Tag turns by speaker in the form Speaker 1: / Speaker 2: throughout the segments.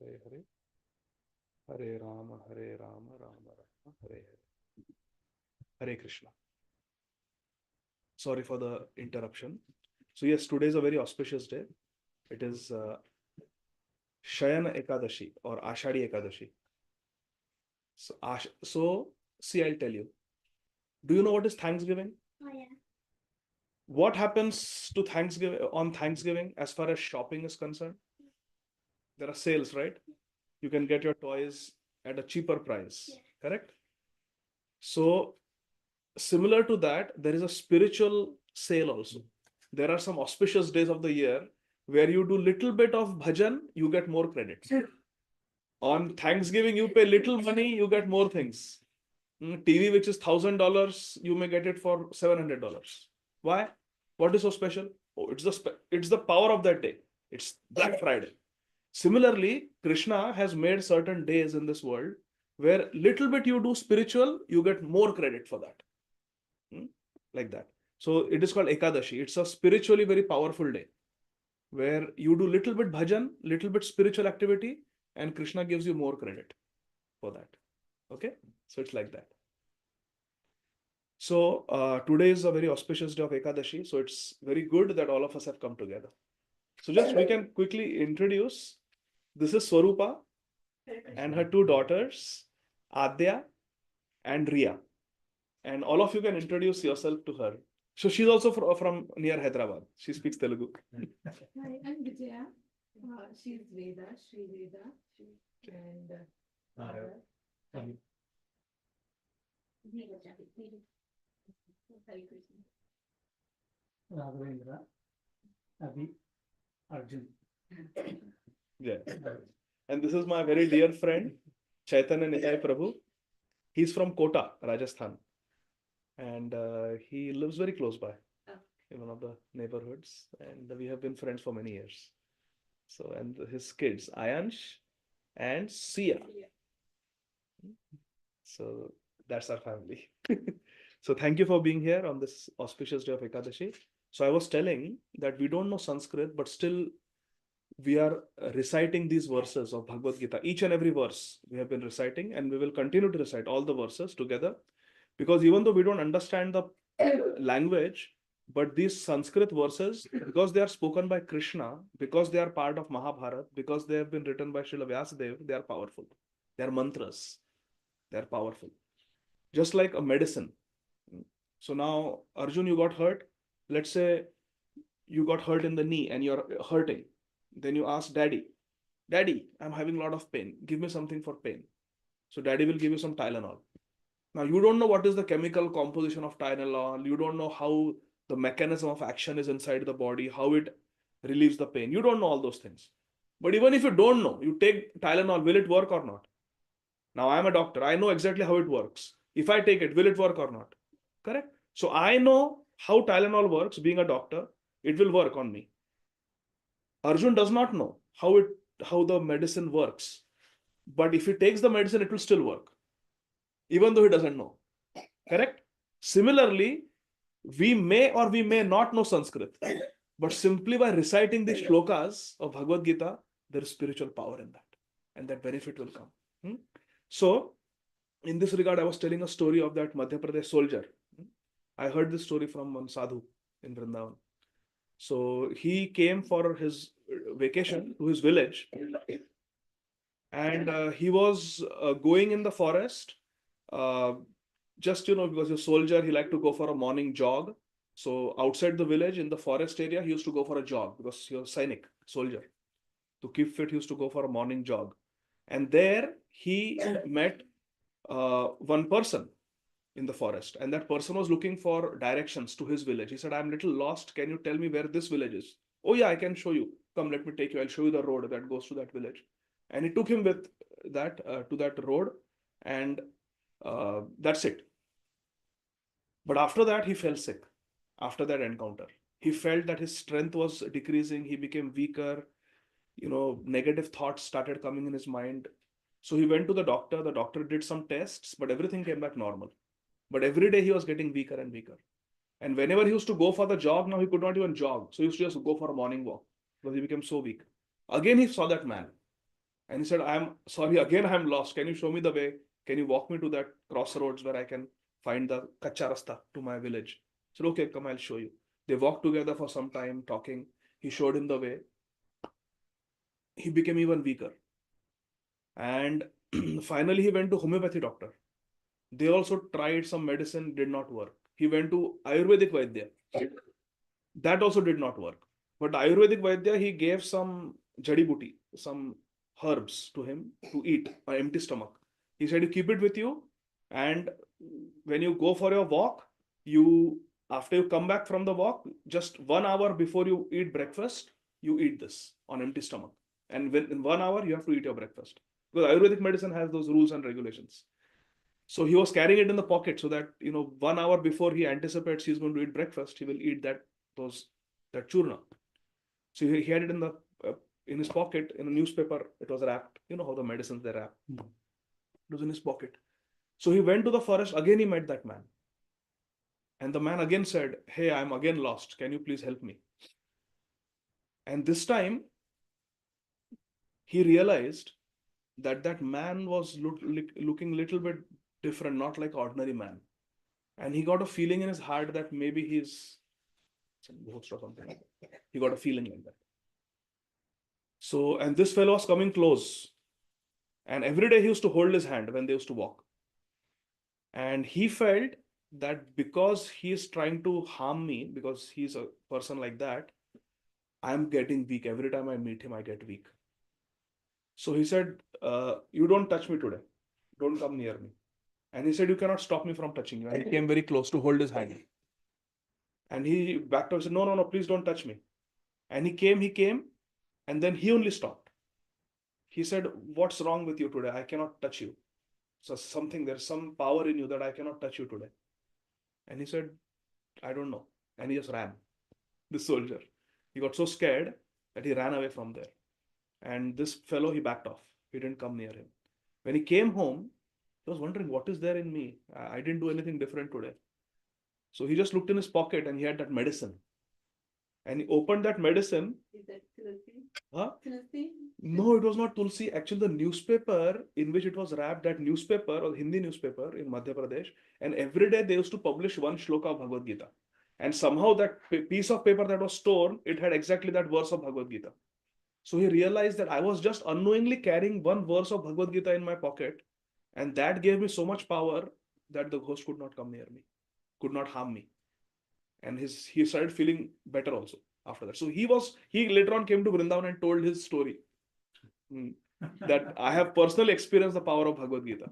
Speaker 1: Hare Hare, Hare Rama, Rama Rama, Hare Hare. Hare Krishna. Sorry for the interruption. So yes, today is a very auspicious day. It is Śayana ekādaśi or Ashadi ekādaśi. So see, I'll tell you. Do you know what is Thanksgiving?
Speaker 2: Oh, yeah.
Speaker 1: What happens to Thanksgiving on Thanksgiving as far as shopping is concerned? There are sales, right? You can get your toys at a cheaper price, correct? So similar to that, there is a spiritual sale also. There are some auspicious days of the year where you do little bit of bhajan, you get more credit. On Thanksgiving, you pay little money, you get more things. TV which is $1,000, you may get it for $700. Why? What is so special? Oh, it's the power of that day. It's Black Friday. Similarly, Krishna has made certain days in this world where little bit you do spiritual, you get more credit for that. Like that. So it is called ekādaśi. It's a spiritually very powerful day where you do little bit bhajan, little bit spiritual activity, and Krishna gives you more credit for that. Okay? So it's like that. So today is a very auspicious day of ekādaśi. So it's very good that all of us have come together. So just we can quickly introduce. This is Swarupa and her two daughters, Adya and Riya. And all of you can introduce yourself to her. So she's also from near Hyderabad. She speaks Telugu.
Speaker 3: Hi, I'm Vijaya. She's Veda, Sri Veda, and Hare Krishna.
Speaker 4: Raghavendra, Abhi, Arjun.
Speaker 1: Yeah. And this is my very dear friend, Chaitanya Nitai Prabhu. He's from Kota, Rajasthan. And he lives very close by in one of the neighborhoods. And we have been friends for many years. So, and his kids, Ayansh and Sia. So that's our family. So thank you for being here on this auspicious day of ekādaśi. So I was telling that we don't know Sanskrit, but still we are reciting these verses of Bhagavad Gita. Each and every verse we have been reciting, and we will continue to recite all the verses together. Because even though we don't understand the language, but these Sanskrit verses, because they are spoken by Krishna, because they are part of Mahabharata, because they have been written by Srila Vyasadeva, they are powerful. They are mantras. They are powerful. Just like a medicine. So now, Arjun, you got hurt. Let's say you got hurt in the knee and you're hurting. Then you ask Daddy, Daddy, I'm having a lot of pain. Give me something for pain. So Daddy will give you some Tylenol. Now, you don't know what is the chemical composition of Tylenol. You don't know how the mechanism of action is inside the body, how it relieves the pain. You don't know all those things. But even if you don't know, you take Tylenol, will it work or not? Now, I am a doctor. I know exactly how it works. If I take it, will it work or not? Correct? So I know how Tylenol works. Being a doctor, it will work on me. Arjun does not know how the medicine works. But if he takes the medicine, it will still work, even though he doesn't know. Correct? Similarly, we may or we may not know Sanskrit, but simply by reciting the shlokas of Bhagavad Gita, there is spiritual power in that, and that benefit will come. So, in this regard, I was telling a story of that Madhya Pradesh soldier. I heard this story from one sadhu in Vrindavan. So, he came for his vacation to his village, and he was going in the forest. Just, because he's a soldier, he liked to go for a morning jog. So outside the village in the forest area, he used to go for a jog because he was a Sainik, soldier. To keep fit, he used to go for a morning jog. And there he met one person in the forest. And that person was looking for directions to his village. He said, I'm a little lost. Can you tell me where this village is? Oh yeah, I can show you. Come, let me take you. I'll show you the road that goes to that village. And he took him with that to that road. And that's it. But after that, he fell sick. After that encounter, he felt that his strength was decreasing. He became weaker. Negative thoughts started coming in his mind. So he went to the doctor. The doctor did some tests, but everything came back normal. But every day he was getting weaker and weaker. And whenever he used to go for the jog, now he could not even jog. So he used to just go for a morning walk because he became so weak. Again, he saw that man. And he said, I'm sorry, again I'm lost. Can you show me the way? Can you walk me to that crossroads where I can find the kacha rasta to my village? I said, okay, come, I'll show you. They walked together for some time, talking. He showed him the way. He became even weaker. And finally, he went to homeopathy doctor. They also tried some medicine, did not work. He went to Ayurvedic Vaidya. That also did not work. But Ayurvedic Vaidya, he gave some jadi buti, some herbs to him to eat on empty stomach. He said, you keep it with you, and when you go for your walk, you after you come back from the walk, just 1 hour before you eat breakfast, you eat this on empty stomach. And when in 1 hour, you have to eat your breakfast. Because Ayurvedic medicine has those rules and regulations. So he was carrying it in the pocket so that 1 hour before he anticipates he's going to eat breakfast, he will eat that churna. So he had it in his pocket in a newspaper. It was wrapped. You know how the medicines they wrap. It was in his pocket. So he went to the forest. Again, he met that man. And the man again said, hey, I'm again lost. Can you please help me? And this time, he realized that man was looking a little bit different, not like ordinary man. And he got a feeling in his heart that maybe he's or something like that. He got a feeling like that. So, and this fellow was coming close. And every day he used to hold his hand when they used to walk. And he felt that because he is trying to harm me, because he's a person like that, I'm getting weak. Every time I meet him, I get weak. So he said, you don't touch me today. Don't come near me. And he said, you cannot stop me from touching you. And he came very close to hold his hand. And he backed up and said, no, please don't touch me. And he came, and then he only stopped. He said, what's wrong with you today? I cannot touch you. So there's some power in you that I cannot touch you today. And he said, I don't know. And he just ran, this soldier. He got so scared that he ran away from there. And this fellow, he backed off. He didn't come near him. When he came home, he was wondering, what is there in me? I didn't do anything different today. So he just looked in his pocket and he had that medicine. And he opened that medicine.
Speaker 3: Is that Tulsi?
Speaker 1: Huh?
Speaker 3: Tulsi?
Speaker 1: No, it was not Tulsi. Actually, the newspaper in which it was wrapped, that newspaper or Hindi newspaper in Madhya Pradesh, and every day they used to publish one shloka of Bhagavad Gita. And somehow that piece of paper that was torn, it had exactly that verse of Bhagavad Gita. So he realized that I was just unknowingly carrying one verse of Bhagavad Gita in my pocket, and that gave me so much power that the ghost could not come near me, could not harm me. And he started feeling better also after that. So he later on came to Vrindavan and told his story. That I have personally experienced the power of Bhagavad Gita.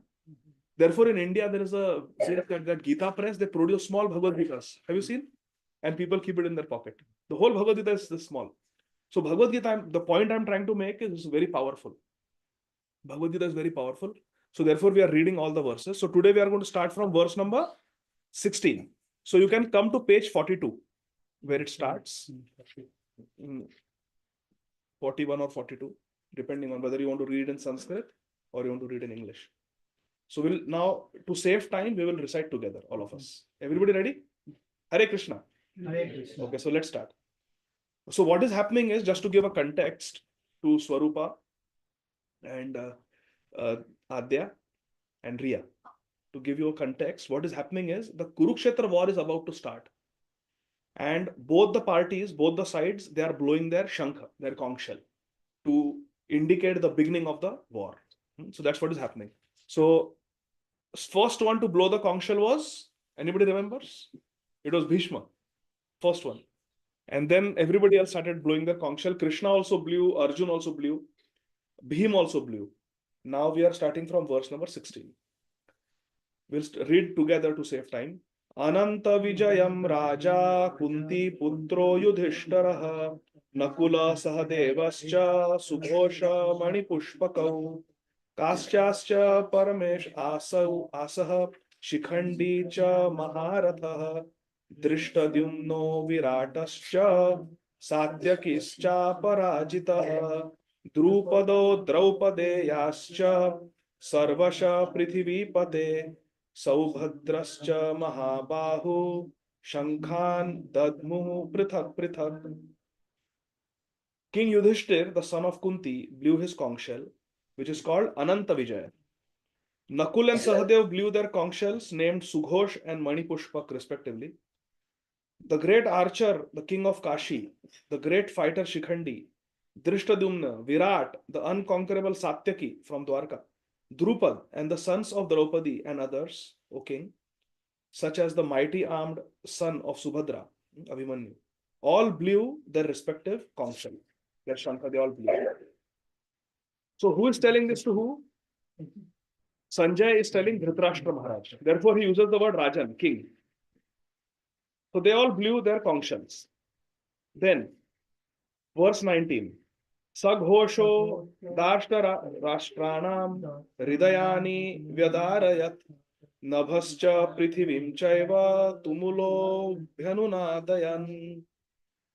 Speaker 1: Therefore, in India, there is that Gita press, they produce small Bhagavad Gitas. Have you seen? And people keep it in their pocket. The whole Bhagavad Gita is this small. So Bhagavad Gita, the point I'm trying to make is very powerful. Bhagavad Gita is very powerful. So therefore, we are reading all the verses. So today we are going to start from verse number 16. So you can come to page 42, where it starts. 41 or 42, depending on whether you want to read in Sanskrit or you want to read in English. So we'll now, to save time, we will recite together, all of us. Everybody ready? Hare Krishna.
Speaker 4: Hare Krishna.
Speaker 1: Okay, so let's start. So what is happening is, just to give a context to Swarupa and Adya and Riya, to give you a context, what is happening is the Kurukshetra war is about to start. And both the parties, both the sides, they are blowing their shankha, their conch shell, to indicate the beginning of the war. So that's what is happening. So first one to blow the conch shell was, anybody remembers? It was Bhishma, first one. And then everybody else started blowing their conch shell. Krishna also blew, Arjun also blew, Bhim also blew. Now we are starting from verse number 16. We'll read together to save time. Ananta Vijayam Raja Kunti Putro Yudhishtharaha Nakula Sahadevascha Sughosha Manipushpakau Kaschascha Paramesh Asaha Shikhandi Cha Maharatha Drishtadyumno Viratascha Satyakischa Parajitah Drupado Draupadeyascha Sarvasha Prithivipate Saubhadrascha Mahabahu Shankhan Dadmuhu Prithak Prithak. King Yudhishthir, the son of Kunti, blew his conch shell, which is called Ananta Vijaya. Nakul and Sahadev blew their conch shells named Sughosh and Manipushpak respectively. The great archer, the king of Kashi, the great fighter Shikhandi, Drishtadumna, Virat, the unconquerable Satyaki from Dwarka, Drupad, and the sons of Draupadi and others, O king, such as the mighty armed son of Subhadra, Abhimanyu, all blew their respective conch shell. Their shankha, they all blew. So who is telling this to who? Sanjay is telling Dhritarashtra Maharaj. Therefore, he uses the word Rajan, king. So they all blew their conch shells. Then, verse 19. Saghosho Dashtranam Hridayani Vyadarayat Nabhascha Prithivim Chaiva Tumulo Bhanunadayan.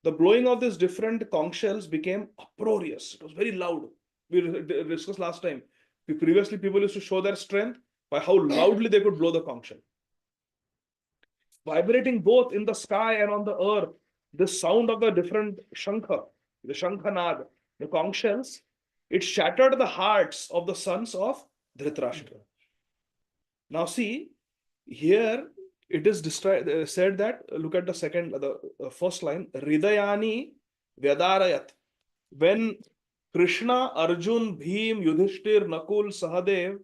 Speaker 1: The blowing of these different conch shells became uproarious. It was very loud. We discussed last time. Previously, people used to show their strength by how loudly they could blow the conch shell. Vibrating both in the sky and on the earth, the sound of the different shankha, the shankhanad, the conch shells, it shattered the hearts of the sons of Dhritarashtra. Now see, here it is said that, look at the first line, Hridayani Vyadarayat. When Krishna, Arjun, Bhim, Yudhishthir, Nakul, Sahadev,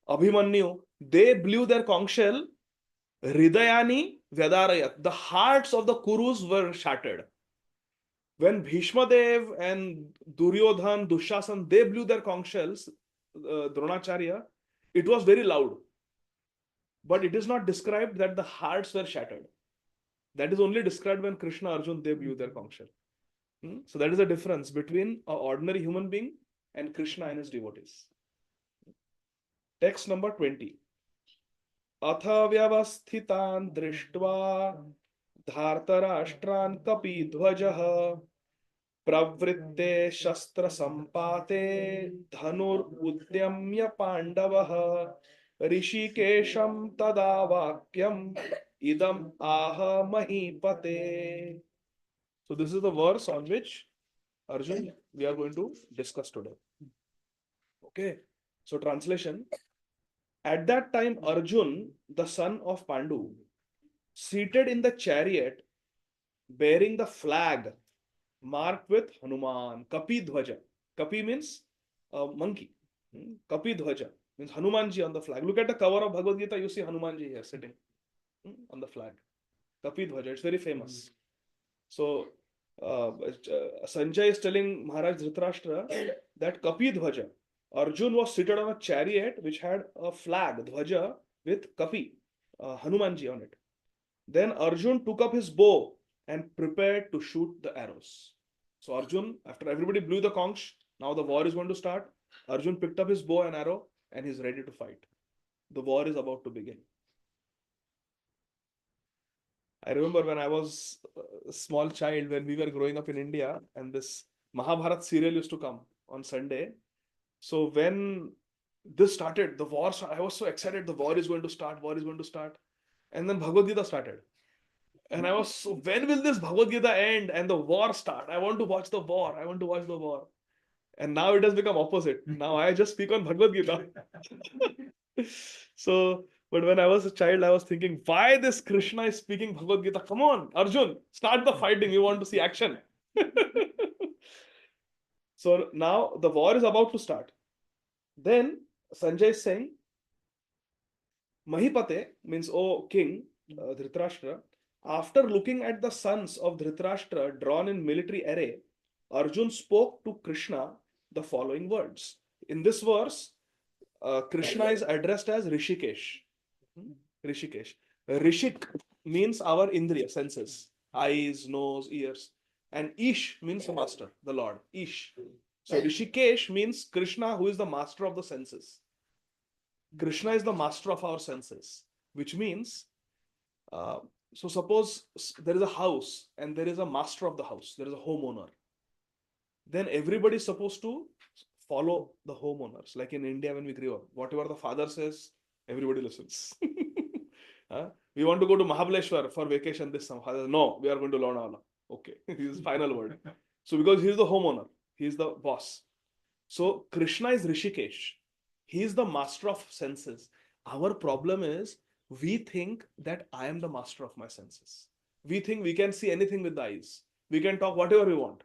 Speaker 1: Abhimanyu, they blew their conch shell, Hridayani Vyadarayat. The hearts of the Kurus were shattered. When Bhishma Dev and Duryodhan, Dushasan, they blew their conch shells, Dronacharya, it was very loud. But it is not described that the hearts were shattered. That is only described when Krishna, Arjun, they blew their conch shell. So that is the difference between an ordinary human being and Krishna and his devotees. Text number 20. Atha vyavasthitan drishtva dhartarashtran kapidhvajah pravritte shastra sampate dhanur udyamya pandavah rishikesham tada vakyam idam aha mahipate. So this is the verse on which Arjun we are going to discuss today. Okay. So translation. At that time, Arjun, the son of Pandu, seated in the chariot, bearing the flag marked with Hanuman, Kapi Dhwaja. Kapi means monkey. Kapi Dhwaja means Hanumanji on the flag. Look at the cover of Bhagavad Gita, you see Hanumanji here sitting on the flag. Kapi Dhwaja, it's very famous. So, Sanjay is telling Maharaj Dhritarashtra that Kapi Dhwaja, Arjun was seated on a chariot which had a flag, Dhwaja, with Kapi, Hanumanji on it. Then Arjun took up his bow and prepared to shoot the arrows. So Arjun, after everybody blew the conch, now the war is going to start. Arjun picked up his bow and arrow and he's ready to fight. The war is about to begin. I remember when I was a small child, when we were growing up in India, and this Mahabharat serial used to come on Sunday. So when this started, the war, I was so excited, the war is going to start, war is going to start. And then Bhagavad Gita started. And I was so, when will this Bhagavad Gita end and the war start? I want to watch the war. I want to watch the war. And now it has become opposite. Now I just speak on Bhagavad Gita. So, but when I was a child, I was thinking, why this Krishna is speaking Bhagavad Gita? Come on, Arjun, start the fighting. We want to see action. So now the war is about to start. Then Sanjay is saying, Mahipate means, oh king, Dhritarashtra, after looking at the sons of Dhritarashtra drawn in military array, Arjun spoke to Krishna the following words. In this verse, Krishna is addressed as Rishikesh. Rishikesh. Rishik means our indriya, senses, eyes, nose, ears. And Ish means the master, the Lord. Ish. So Rishikesh means Krishna, who is the master of the senses. Krishna is the master of our senses, which means, so suppose there is a house and there is a master of the house, there is a homeowner. Then everybody is supposed to follow the homeowners. Like in India, when we grew up, whatever the father says, everybody listens. We want to go to Mahabaleshwar for vacation this summer. Father, no, we are going to Lonavala. Okay, his final word. So because he is the homeowner, he is the boss. So Krishna is Rishikesh. He is the master of senses. Our problem is we think that I am the master of my senses. We think we can see anything with the eyes. We can talk whatever we want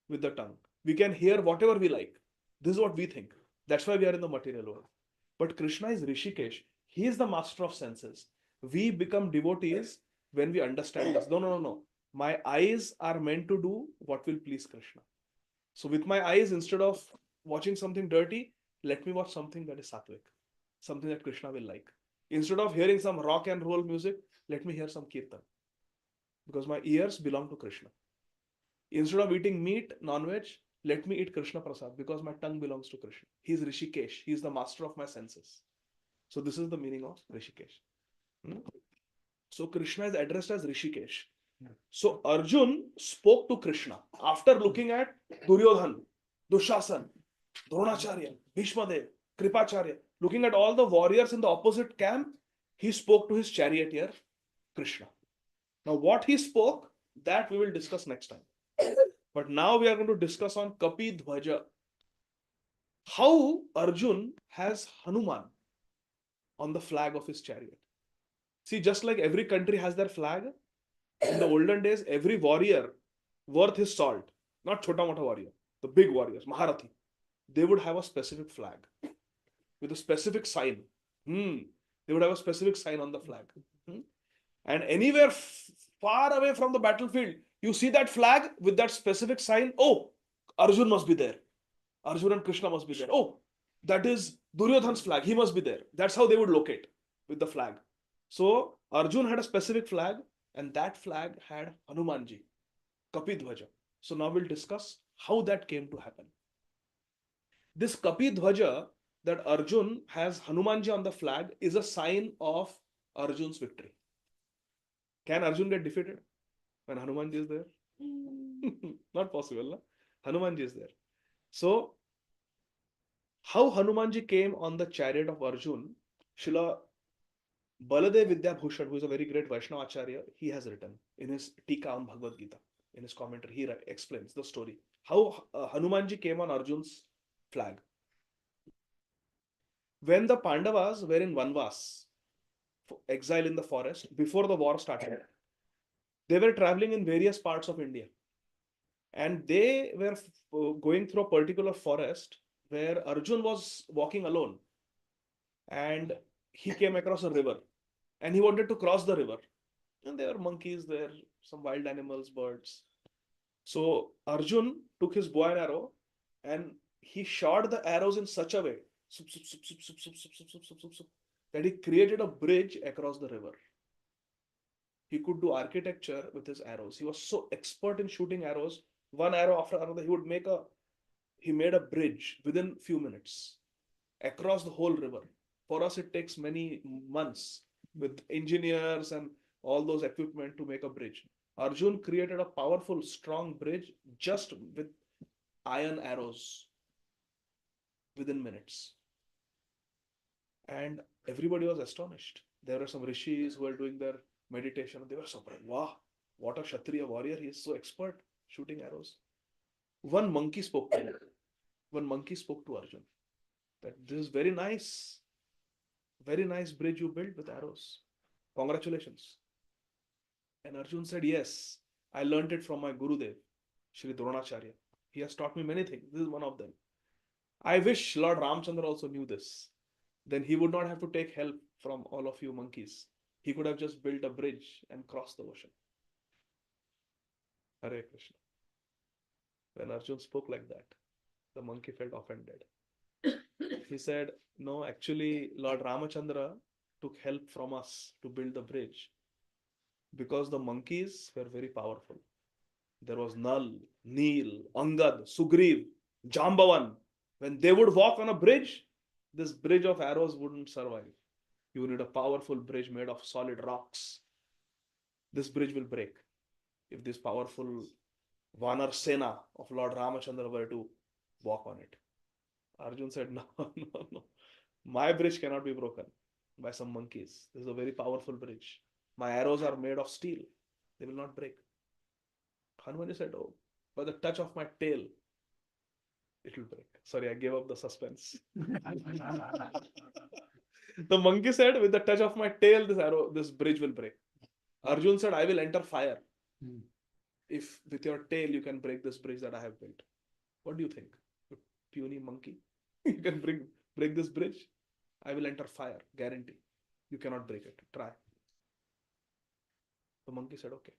Speaker 1: with the tongue. We can hear whatever we like. This is what we think. That's why we are in the material world. But Krishna is Rishikesh. He is the master of senses. We become devotees when we understand this. No, no, no, no. My eyes are meant to do what will please Krishna. So with my eyes, instead of watching something dirty, let me watch something that is sattvic, something that Krishna will like. Instead of hearing some rock and roll music, let me hear some kirtan, because my ears belong to Krishna. Instead of eating meat, non-veg, let me eat Krishna Prasad, because my tongue belongs to Krishna. He is Rishikesh. He is the master of my senses. So this is the meaning of Rishikesh. Hmm? So Krishna is addressed as Rishikesh. So Arjun spoke to Krishna after looking at Duryodhan, Dushasan, Dronacharya, Bhishmadev, Kripacharya, looking at all the warriors in the opposite camp. He spoke to his charioteer, Krishna. Now, what he spoke, that we will discuss next time. But now we are going to discuss on Kapi Dhwaja. How Arjun has Hanuman on the flag of his chariot. See, just like every country has their flag, in the olden days, every warrior worth his salt, not Chota Mota warrior, the big warriors, Maharathi, they would have a specific flag with a specific sign. They would have a specific sign on the flag. And anywhere far away from the battlefield, you see that flag with that specific sign. Oh, Arjun must be there. Arjun and Krishna must be there. Oh, that is Duryodhan's flag. He must be there. That's how they would locate with the flag. So Arjun had a specific flag, and that flag had Hanumanji, Kapi Dhwaja. So now we'll discuss how that came to happen. This Kapi Dhwaja that Arjun has Hanumanji on the flag is a sign of Arjun's victory. Can Arjun get defeated when Hanumanji is there? Not possible. No? Hanumanji is there. So, how Hanumanji came on the chariot of Arjun, Srila Baladev Vidyabhushan, who is a very great Vaishnava Acharya, he has written in his Tika on Bhagavad Gita, in his commentary, he explains the story. How Hanumanji came on Arjun's flag. When the Pandavas were in Vanvas, exile in the forest, before the war started, they were traveling in various parts of India. And they were going through a particular forest where Arjun was walking alone. And he came across a river. And he wanted to cross the river. And there were monkeys there, some wild animals, birds. So Arjun took his bow and arrow and he shot the arrows in such a way that he created a bridge across the river. He could do architecture with his arrows. He was so expert in shooting arrows. One arrow after another, he made a bridge within few minutes across the whole river. For us, it takes many months with engineers and all those equipment to make a bridge. Arjun created a powerful, strong bridge just with iron arrows within minutes. And everybody was astonished. There were some rishis who were doing their meditation. They were surprised. Wow, what a Kshatriya warrior. He is so expert shooting arrows. One monkey spoke to him. One monkey spoke to Arjun that this is very nice bridge you built with arrows. Congratulations. And Arjun said, yes, I learned it from my Gurudev, Shri Dronacharya. He has taught me many things. This is one of them. I wish Lord Ramchandra also knew this. Then he would not have to take help from all of you monkeys. He could have just built a bridge and crossed the ocean. Hare Krishna. When Arjun spoke like that, the monkey felt offended. He said, no, actually, Lord Ramachandra took help from us to build the bridge because the monkeys were very powerful. There was Nal, Neel, Angad, Sugriv, Jambavan. When they would walk on a bridge, this bridge of arrows wouldn't survive. You need a powerful bridge made of solid rocks. This bridge will break if this powerful Vanar Sena of Lord Ramachandra were to walk on it. Arjun said, no, no, no. My bridge cannot be broken by some monkeys. This is a very powerful bridge. My arrows are made of steel. They will not break. Hanumanji said, oh, by the touch of my tail, it will break. Sorry, I gave up the suspense. The monkey said, with the touch of my tail, this bridge will break. Arjun said, I will enter fire.
Speaker 4: Hmm.
Speaker 1: If with your tail you can break this bridge that I have built. What do you think? You puny monkey. You can break this bridge? I will enter fire. Guarantee. You cannot break it. Try. The monkey said, okay.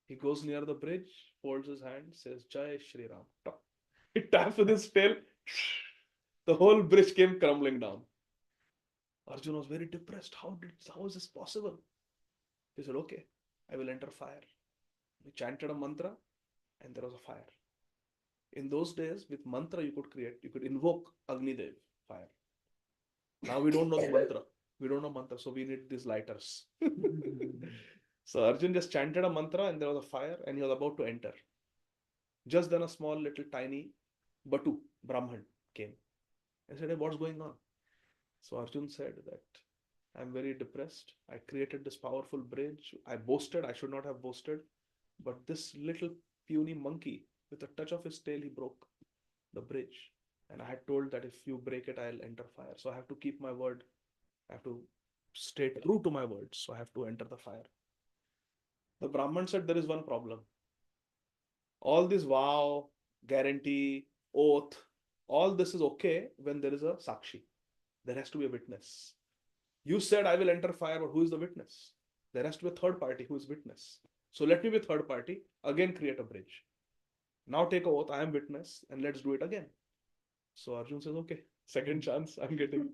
Speaker 1: He goes near the bridge, folds his hand, says, Jai Shri Ram. He taps with his tail. The whole bridge came crumbling down. Arjun was very depressed. How is this possible? He said, okay, I will enter fire. He chanted a mantra and there was a fire. In those days, with mantra you could invoke Agni Dev, fire. Now we don't know the mantra. We don't know mantra, so we need these lighters. So Arjun just chanted a mantra and there was a fire and he was about to enter. Just then a small little tiny Batu, Brahman, came and said, hey, what's going on? So Arjun said that I'm very depressed. I created this powerful bridge. I boasted. I should not have boasted. But this little puny monkey, with a touch of his tail, he broke the bridge. And I had told that if you break it, I'll enter fire. So I have to keep my word. I have to stay true to my words. So I have to enter the fire. The Brahman said, there is one problem. All this vow, guarantee, oath, all this is okay when there is a Sakshi. There has to be a witness. You said, I will enter fire, but who is the witness? There has to be a third party who is witness. So let me be third party, again create a bridge. Now take a oath, I am witness, and let's do it again. So Arjun says, okay, second chance I'm getting.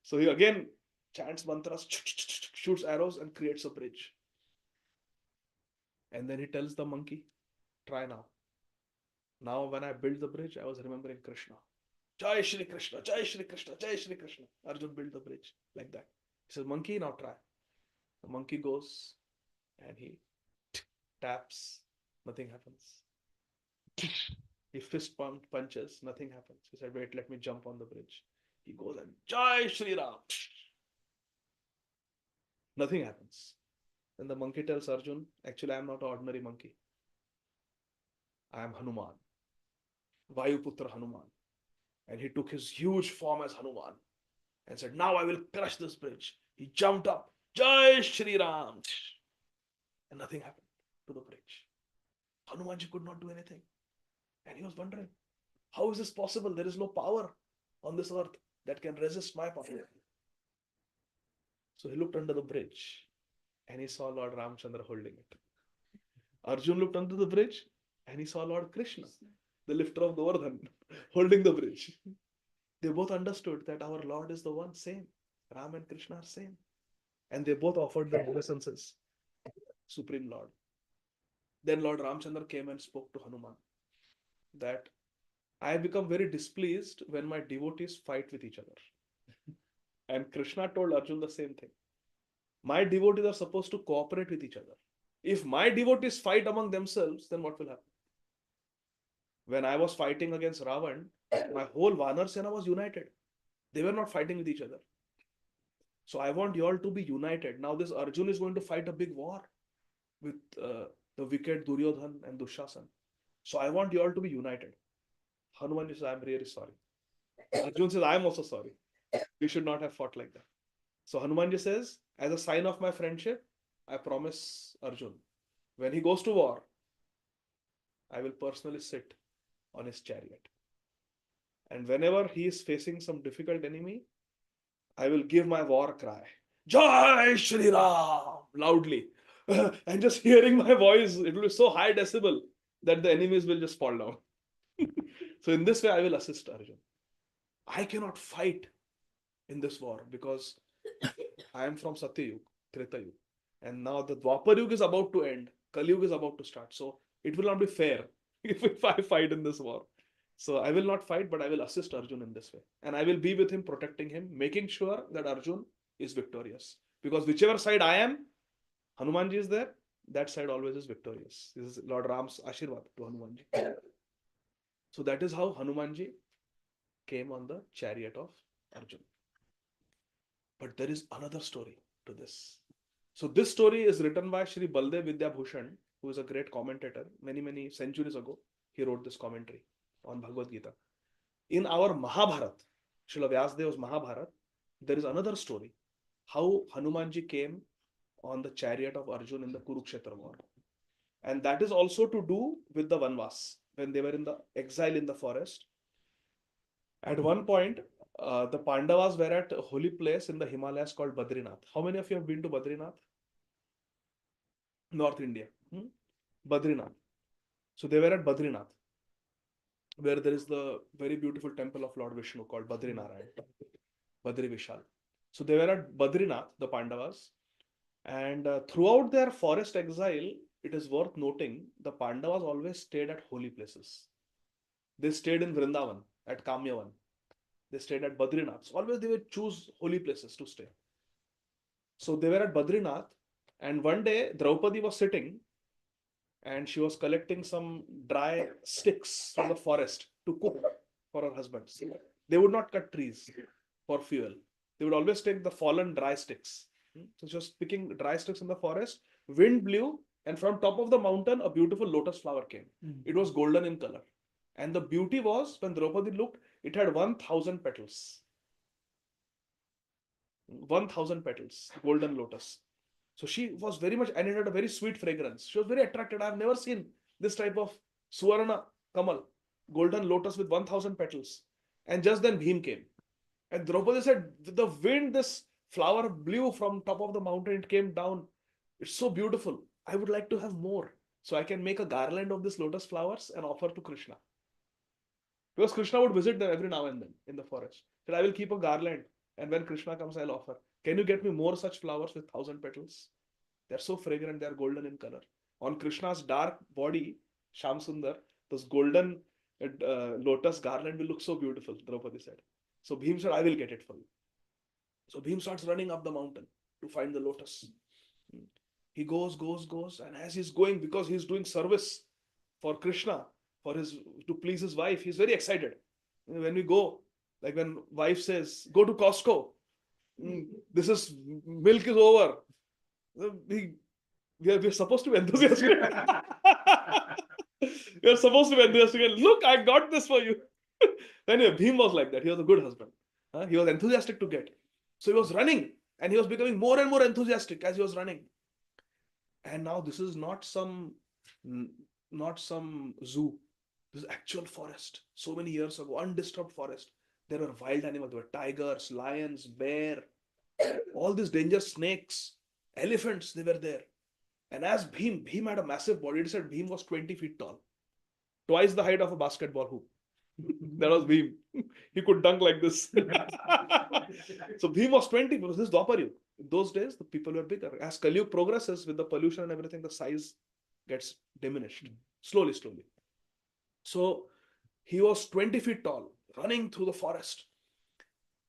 Speaker 1: So he again chants mantras, shoots arrows, and creates a bridge. And then he tells the monkey, try now. Now when I built the bridge, I was remembering Krishna. Jai Shri Krishna, Jai Shri Krishna, Jai Shri Krishna. Arjun built the bridge like that. He says, monkey, now try. The monkey goes and he taps, nothing happens. He fist punches, nothing happens. He said, wait, let me jump on the bridge. He goes and Jai Shri Ram. Nothing happens. Then the monkey tells Arjun, actually, I am not an ordinary monkey. I am Hanuman, Vayuputra Hanuman. And he took his huge form as Hanuman and said, now I will crush this bridge. He jumped up, Jai Shri Ram. And nothing happened to the bridge. Hanumanji could not do anything. And he was wondering, how is this possible? There is no power on this earth that can resist my power. So he looked under the bridge and he saw Lord Ramchandra holding it. Arjun looked under the bridge and he saw Lord Krishna, the lifter of Govardhan, holding the bridge. They both understood that our Lord is the one, same. Ram and Krishna are same. And they both offered their obeisances. Supreme Lord. Then Lord Ramchandra came and spoke to Hanuman that I have become very displeased when my devotees fight with each other. And Krishna told Arjun the same thing. My devotees are supposed to cooperate with each other. If my devotees fight among themselves, then what will happen? When I was fighting against Ravan, my whole Vanar Sena was united. They were not fighting with each other. So I want you all to be united. Now this Arjun is going to fight a big war with the wicked Duryodhan and Dushasan. So I want you all to be united. Hanuman says, I'm really sorry. Arjun says, I'm also sorry. We should not have fought like that. So Hanumanji says, as a sign of my friendship, I promise Arjun, when he goes to war, I will personally sit on his chariot. And whenever he is facing some difficult enemy, I will give my war cry. Jai Shri Ram! Loudly. And just hearing my voice, it will be so high decibel that the enemies will just fall down. So in this way, I will assist Arjun. I cannot fight in this war because I am from Satyayug, Treta Yug. And now the Dwapar Yug is about to end. Kali Yug is about to start. So it will not be fair if I fight in this war. So I will not fight, but I will assist Arjun in this way. And I will be with him, protecting him, making sure that Arjun is victorious. Because whichever side I am, Hanumanji is there, that side always is victorious. This is Lord Ram's Ashirwad to Hanumanji. So that is how Hanumanji came on the chariot of Arjun. But there is another story to this. So this story is written by Shri Baldev Vidyabhushan, who is a great commentator. Many centuries ago, he wrote this commentary. on Bhagavad Gita. In our Mahabharat, Srila Vyasadev's Mahabharat, there is another story. How Hanumanji came on the chariot of Arjun in the Kurukshetra war. And that is also to do with the Vanvas, when they were in the exile in the forest. At one point, the Pandavas were at a holy place in the Himalayas called Badrinath. How many of you have been to Badrinath? North India. Badrinath. So they were at Badrinath, where there is the very beautiful temple of Lord Vishnu called Badrinarayan, Badri Vishal. So they were at Badrinath, the Pandavas, and throughout their forest exile, it is worth noting the Pandavas always stayed at holy places. They stayed in Vrindavan, at Kamyavan. They stayed at Badrinath. So always they would choose holy places to stay. So they were at Badrinath, and one day Draupadi was sitting and she was collecting some dry sticks from the forest to cook for her husband. They would not cut trees for fuel. They would always take the fallen dry sticks. So she was picking dry sticks in the forest. Wind blew, and from top of the mountain, a beautiful lotus flower came. It was golden in color. And the beauty was, when Draupadi looked, it had 1,000 petals. 1,000 petals, golden lotus. So she was very much, and it had a very sweet fragrance. She was very attracted. I've never seen this type of Suvarna Kamal, golden lotus with 1,000 petals. And just then Bhim came. And Draupadi said, the wind, this flower blew from top of the mountain, it came down. It's so beautiful. I would like to have more. So I can make a garland of these lotus flowers and offer to Krishna. Because Krishna would visit them every now and then in the forest. He said, I will keep a garland. And when Krishna comes, I'll offer. Can you get me more such flowers with 1,000 petals? They're so fragrant, they're golden in color. On Krishna's dark body, Sham Sundar, those golden lotus garland will look so beautiful, Draupadi said. So Bhim said, I will get it for you. So Bhim starts running up the mountain to find the lotus. He goes, and as he's going, because he's doing service for Krishna, to please his wife, he's very excited. When we go, like when wife says, go to Costco, milk is over. We're supposed to be enthusiastic. We're supposed to be enthusiastic. Look, I got this for you. Anyway, Bhim was like that. He was a good husband. He was enthusiastic to get. So he was running, and he was becoming more and more enthusiastic as he was running. And now this is not some zoo. This is actual forest. So many years ago, undisturbed forest. There were wild animals. There were tigers, lions, bear, all these dangerous snakes, elephants, they were there. And as Bhim had a massive body. It said Bhim was 20 feet tall. Twice the height of a basketball hoop. That was Bhim. He could dunk like this. So Bhim was 20 because this is Dwapar. In those days, the people were bigger. As Kali Yuga progresses with the pollution and everything, the size gets diminished slowly. So he was 20 feet tall, running through the forest.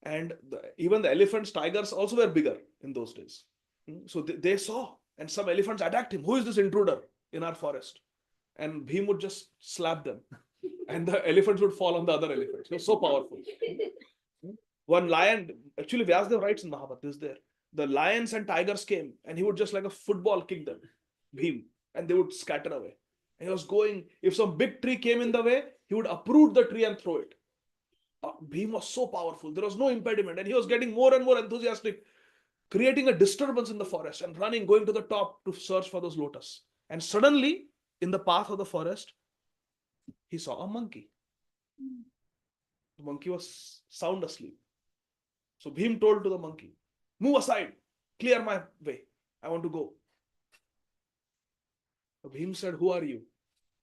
Speaker 1: And even the elephants, tigers also were bigger in those days. So they saw, and some elephants attacked him. Who is this intruder in our forest? And Bhim would just slap them. And the elephants would fall on the other elephants. He was so powerful. One lion, actually Vyasadeva writes in Mahabharata, this there. The lions and tigers came, and he would just like a football kick them, Bhim, and they would scatter away. And he was going, if some big tree came in the way, he would uproot the tree and throw it. Bhim was so powerful. There was no impediment, and he was getting more and more enthusiastic, creating a disturbance in the forest and running, going to the top to search for those lotus. And suddenly, in the path of the forest, he saw a monkey. The monkey was sound asleep. So Bhim told to the monkey, move aside, clear my way. I want to go. So Bhim said, who are you?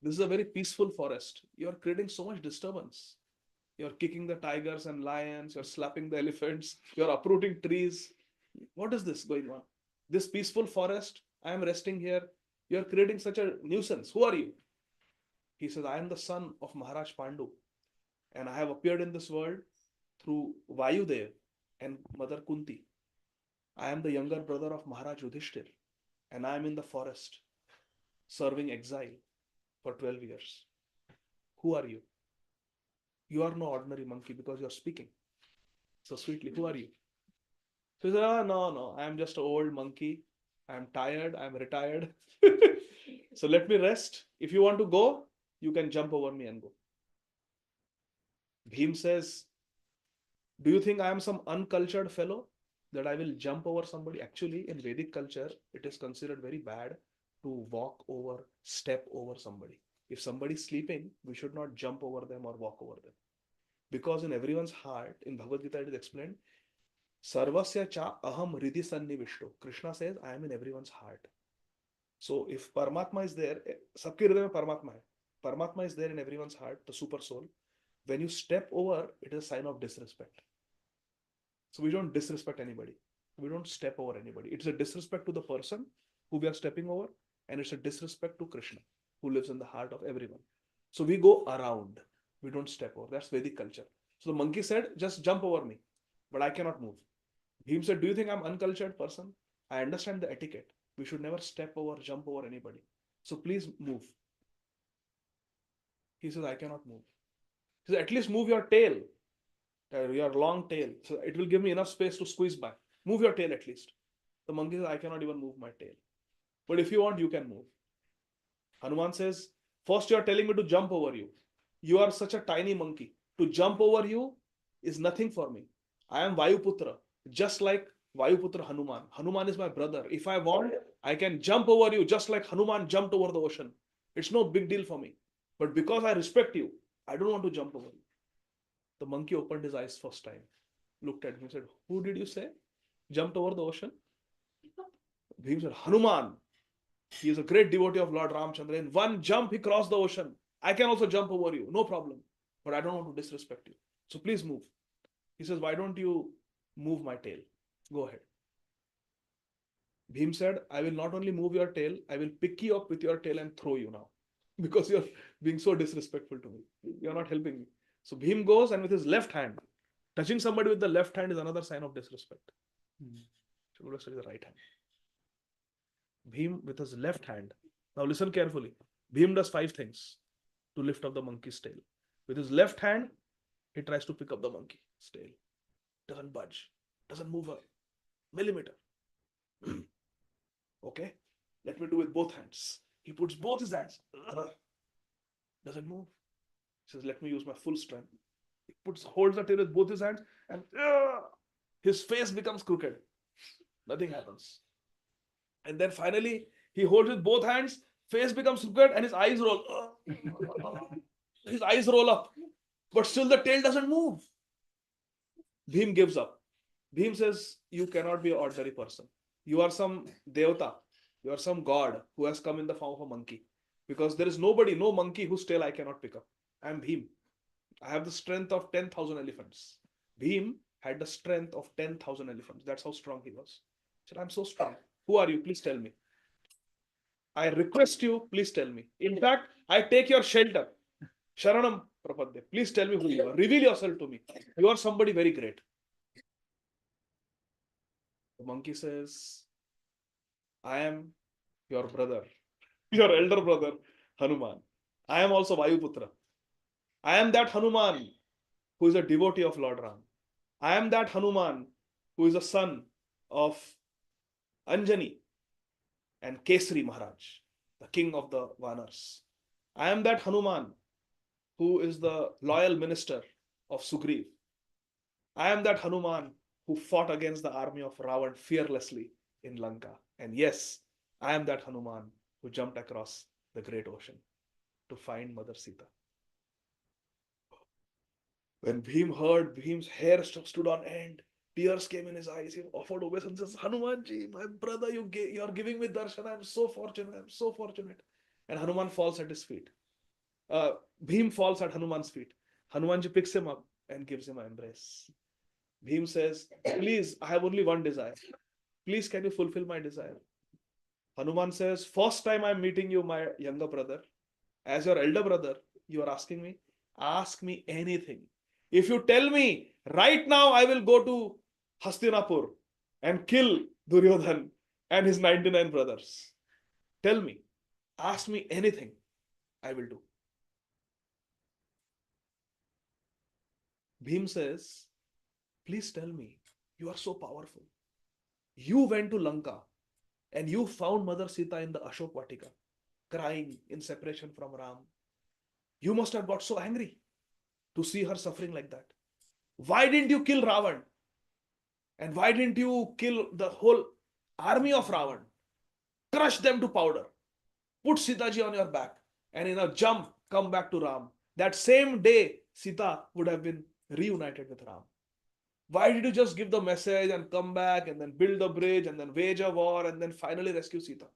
Speaker 1: This is a very peaceful forest. You are creating so much disturbance. You're kicking the tigers and lions. You're slapping the elephants. You're uprooting trees. What is this going on? This peaceful forest, I am resting here. You're creating such a nuisance. Who are you? He says, I am the son of Maharaj Pandu. And I have appeared in this world through Vayudev and Mother Kunti. I am the younger brother of Maharaj Yudhishthir. And I am in the forest serving exile for 12 years. Who are you? You are no ordinary monkey because you are speaking so sweetly. Who are you? So he said, no, I am just an old monkey. I am tired. I am retired. So let me rest. If you want to go, you can jump over me and go. Bhim says, do you think I am some uncultured fellow that I will jump over somebody? Actually, in Vedic culture, it is considered very bad to walk over, step over somebody. If somebody is sleeping, we should not jump over them or walk over them. Because in everyone's heart, in Bhagavad Gita, it is explained, Sarvasya cha aham hridi sannivishto. Krishna says, I am in everyone's heart. So if Paramatma is there, sabke hriday mein Paramatma hai. Paramatma is there in everyone's heart, the super soul. When you step over, it is a sign of disrespect. So we don't disrespect anybody. We don't step over anybody. It's a disrespect to the person who we are stepping over, and it's a disrespect to Krishna, who lives in the heart of everyone. So we go around. We don't step over. That's Vedic culture. So the monkey said, just jump over me, but I cannot move. Bhim said, do you think I'm an uncultured person? I understand the etiquette. We should never step over, jump over anybody. So please move. He says, I cannot move. He says, at least move your tail, your long tail. So it will give me enough space to squeeze by. Move your tail at least. The monkey says, I cannot even move my tail. But if you want, you can move. Hanuman says, first you are telling me to jump over you. You are such a tiny monkey. To jump over you is nothing for me. I am Vayuputra, just like Vayuputra Hanuman. Hanuman is my brother. If I want, I can jump over you just like Hanuman jumped over the ocean. It's no big deal for me. But because I respect you, I don't want to jump over you. The monkey opened his eyes first time, looked at him and said, who did you say jumped over the ocean? Bhim said, Hanuman. He is a great devotee of Lord Ramchandra. In one jump, he crossed the ocean. I can also jump over you, no problem. But I don't want to disrespect you. So please move. He says, why don't you move my tail? Go ahead. Bhim said, I will not only move your tail, I will pick you up with your tail and throw you now. Because you're being so disrespectful to me. You're not helping me. So Bhim goes and with his left hand, touching somebody with the left hand is another sign of disrespect. So go to study the right hand. Bhim with his left hand. Now listen carefully. Bhim does 5 things to lift up the monkey's tail. With his left hand, he tries to pick up the monkey's tail. Doesn't budge. Doesn't move a millimeter. Okay? Let me do with both hands. He puts both his hands. Doesn't move. He says, let me use my full strength. He holds the tail with both his hands and his face becomes crooked. Nothing happens. And then finally, he holds with both hands, face becomes crooked and his eyes roll. His eyes roll up. But still the tail doesn't move. Bhim gives up. Bhim says, you cannot be an ordinary person. You are some devata. You are some god who has come in the form of a monkey. Because there is nobody, no monkey whose tail I cannot pick up. I am Bhim. I have the strength of 10,000 elephants. Bhim had the strength of 10,000 elephants. That's how strong he was. He said, I'm so strong. Who are you? Please tell me. I request you, please tell me. In fact, I take your shelter. Sharanam Prapadde. Please tell me who you are. Reveal yourself to me. You are somebody very great. The monkey says, I am your brother, your elder brother, Hanuman. I am also Vayuputra. I am that Hanuman who is a devotee of Lord Ram. I am that Hanuman who is a son of Anjani and Kesari Maharaj, the king of the Vanars. I am that Hanuman who is the loyal minister of Sugriv. I am that Hanuman who fought against the army of Ravan fearlessly in Lanka. And yes, I am that Hanuman who jumped across the great ocean to find Mother Sita. When Bhim heard, Bhim's hair stood on end. Tears came in his eyes. He offered obeisance. Hanumanji, my brother, you are giving me darshan. I am so fortunate. I am so fortunate. And Hanuman falls at his feet. Bhim falls at Hanuman's feet. Hanumanji picks him up and gives him an embrace. Bhim says, please, I have only one desire. Please, can you fulfill my desire? Hanuman says, first time I'm meeting you, my younger brother. As your elder brother, you are asking me, ask me anything. If you tell me, right now I will go to Hastinapur and kill Duryodhan and his 99 brothers. Tell me, ask me anything, I will do. Bhim says, please tell me, you are so powerful. You went to Lanka and you found Mother Sita in the Ashok Vatika, crying in separation from Ram. You must have got so angry. to see her suffering like that. Why didn't you kill Ravan? And why didn't you kill the whole army of Ravan? Crush them to powder. Put Sitaji on your back and in a jump come back to Ram. That same day, Sita would have been reunited with Ram. Why did you just give the message and come back and then build the bridge and then wage a war and then finally rescue Sita?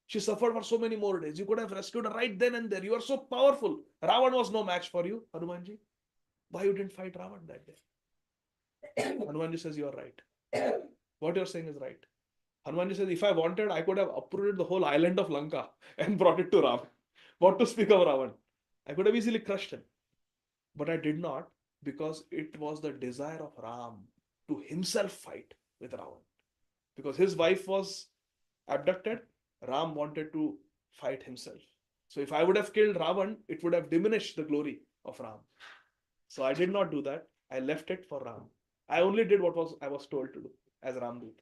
Speaker 1: She suffered for so many more days. You could have rescued her right then and there. You are so powerful. Ravan was no match for you, Hanumanji. Why you didn't fight Ravan that day? Hanumanji says you are right. What you're saying is right. Hanumanji says, if I wanted, I could have uprooted the whole island of Lanka and brought it to Ram. What to speak of Ravan? I could have easily crushed him. But I did not, because it was the desire of Ram to himself fight with Ravan. Because his wife was abducted, Ram wanted to fight himself. So if I would have killed Ravan, it would have diminished the glory of Ram. So I did not do that. I left it for Ram. I only did what I was told to do as Ramdut.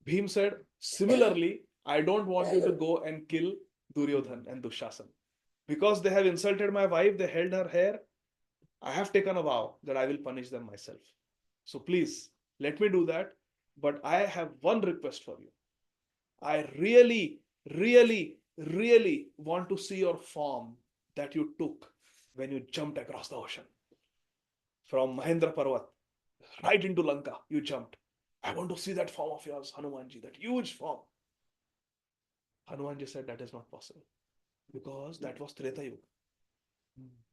Speaker 1: Bhim said, similarly, I don't want you to go and kill Duryodhan and Dushasan. Because they have insulted my wife, they held her hair, I have taken a vow that I will punish them myself. So please, let me do that. But I have one request for you. I really, really, really want to see your form that you took when you jumped across the ocean. From Mahendra Parvat, right into Lanka, you jumped. I want to see that form of yours, Hanumanji, that huge form. Hanumanji said that is not possible because that was Treta Yuga.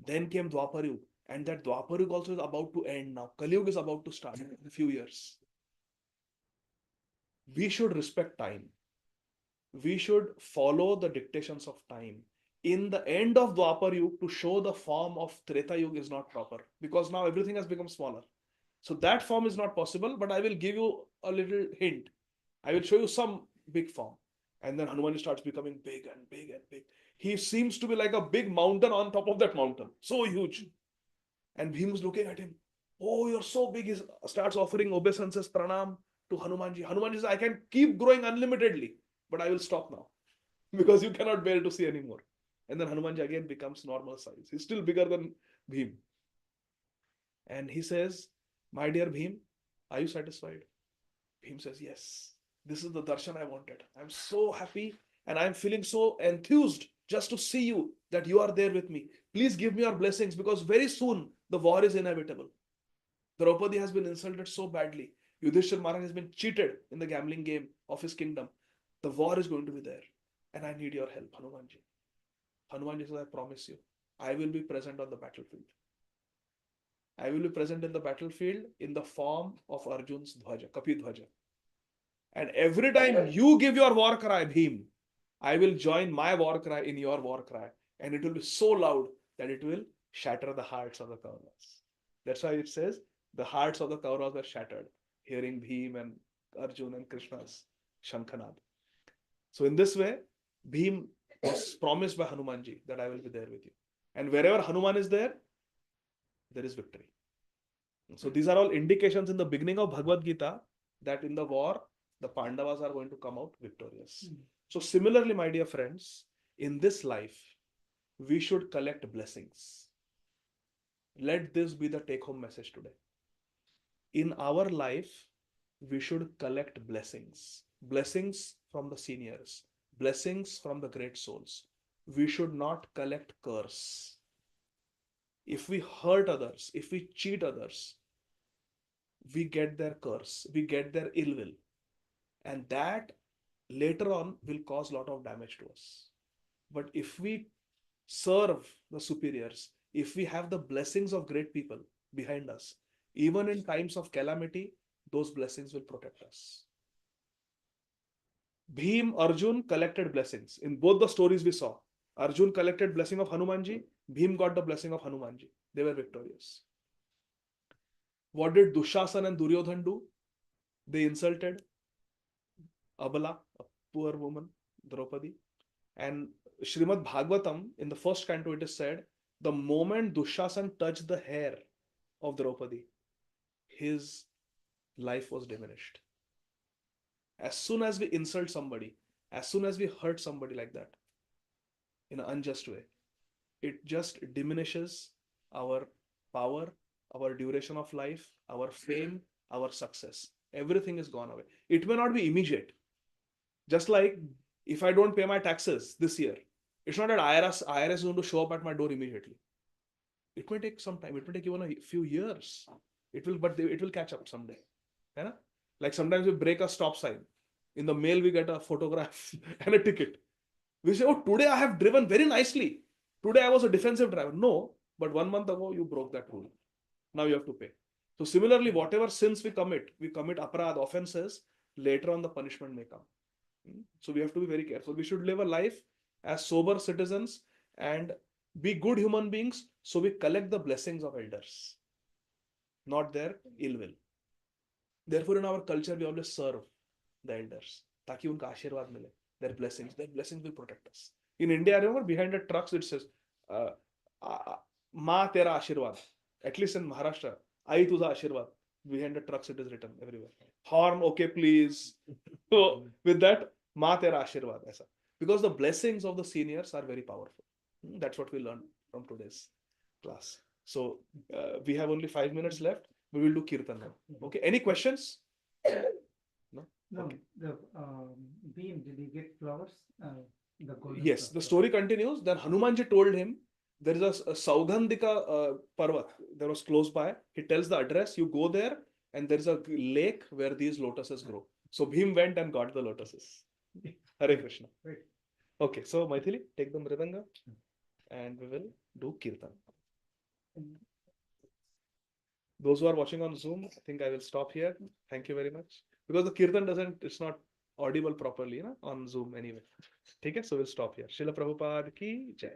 Speaker 1: Then came Dwapar Yuga, and that Dwapar Yuga also is about to end now. Kali Yuga is about to start in a few years. We should respect time. We should follow the dictations of time. In the end of Dwapar Yuga, to show the form of Treta Yuga is not proper because now everything has become smaller. So that form is not possible, but I will give you a little hint. I will show you some big form. And then Hanuman starts becoming big and big and big. He seems to be like a big mountain on top of that mountain. So huge. And Bhim is looking at him. Oh, you're so big. He starts offering obeisances, pranam to Hanumanji. Hanumanji says, I can keep growing unlimitedly, but I will stop now because you cannot bear to see anymore. And then Hanumanji again becomes normal size. He's still bigger than Bhim. And he says, my dear Bhim, are you satisfied? Bhim says, yes. This is the darshan I wanted. I'm so happy and I'm feeling so enthused just to see you, that you are there with me. Please give me your blessings because very soon the war is inevitable. Draupadi has been insulted so badly. Yudhishthir Maharaj has been cheated in the gambling game of his kingdom. The war is going to be there and I need your help, Hanumanji. Hanumanji says, I promise you, I will be present on the battlefield. I will be present in the battlefield in the form of Arjun's Dhwaja, Kapi Dhwaja. And every time you give your war cry, Bhim, I will join my war cry in your war cry. And it will be so loud that it will shatter the hearts of the Kauravas. That's why it says the hearts of the Kauravas were shattered, hearing Bhim and Arjun and Krishna's Shankhanad. So in this way, Bhim was promised by Hanumanji that I will be there with you. And wherever Hanuman is there is victory. So these are all indications in the beginning of Bhagavad Gita that in the war, the Pandavas are going to come out victorious. So similarly, my dear friends, in this life, we should collect blessings. Let this be the take-home message today. In our life, we should collect blessings. Blessings from the seniors. Blessings from the great souls. We should not collect curse. If we hurt others, if we cheat others, we get their curse, we get their ill will. And that later on will cause a lot of damage to us. But if we serve the superiors, if we have the blessings of great people behind us, even in times of calamity, those blessings will protect us. Bhim, Arjun collected blessings. In both the stories we saw, Arjun collected blessing of Hanumanji, Bhim got the blessing of Hanumanji. They were victorious. What did Dushasan and Duryodhan do? They insulted Abala, a poor woman, Draupadi. And Srimad Bhagavatam, in the first canto, it is said, the moment Dushasan touched the hair of Draupadi, his life was diminished. As soon as we insult somebody, as soon as we hurt somebody like that, in an unjust way, it just diminishes our power, our duration of life, our fame, our success. Everything is gone away. It may not be immediate. Just like if I don't pay my taxes this year, it's not that IRS is going to show up at my door immediately. It may take some time. It may take even a few years. It will catch up someday. Yeah? Like sometimes we break a stop sign. In the mail, we get a photograph and a ticket. We say, oh, today I have driven very nicely. Today I was a defensive driver. No, but 1 month ago you broke that rule. Now you have to pay. So similarly, whatever sins we commit aparad, offenses, later on the punishment may come. So we have to be very careful. We should live a life as sober citizens and be good human beings. So we collect the blessings of elders, not their ill will. Therefore, in our culture, we always serve the elders. ताकि उनका आशीर्वाद मिले. Their blessings will protect us. In India, remember behind the trucks it says, "Ma tera आशीर्वाद." At least in Maharashtra, "Ai tuza आशीर्वाद." Behind the trucks it is written everywhere. Horn, okay, please. So with that, "Ma tera आशीर्वाद." ऐसा. Because the blessings of the seniors are very powerful. That's what we learned from today's class. So we have only 5 minutes left. We will do kirtan now. Okay. Any questions? No.
Speaker 4: No,
Speaker 1: Okay.
Speaker 4: the beam, did he get flowers? The golden
Speaker 1: Yes, the
Speaker 4: flowers.
Speaker 1: story continues. Then Hanumanji told him there is a Saugandhika Parvat that was close by. He tells the address, you go there, and there is a lake where these lotuses grow. So Bhim went and got the lotuses. Hare Krishna.
Speaker 4: Right.
Speaker 1: Okay, so Maithili, take the mridanga and we will do kirtan. Those who are watching on Zoom, I think I will stop here. Thank you very much. Because the kirtan it's not audible properly on Zoom anyway. Okay, so we'll stop here. Srila Prabhupada ki jai.